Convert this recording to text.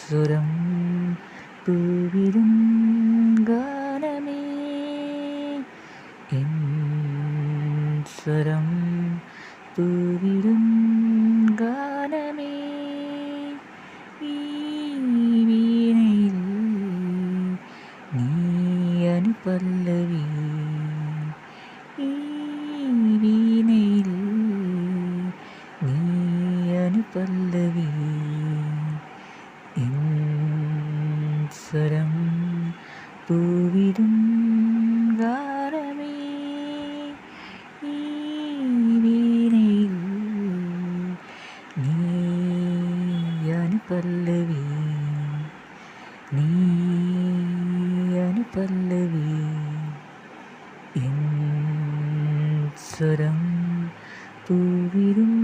സ്വരം പൂവിടും ഗാനമേ എൻ സ്വരം പൂവിടും ഗാനമേ ഈ വീണയിൽ നീ അനുപല്ലവി ഈ വീണയിൽ നീ അനുപല്ലവി എൻ സ്വരം പൂവിടും ഗാനമേ ഈ വീണയിൽ നീ അനുപല്ലവി നീ അനുപല്ലവി എൻ സ്വരം പൂവിടും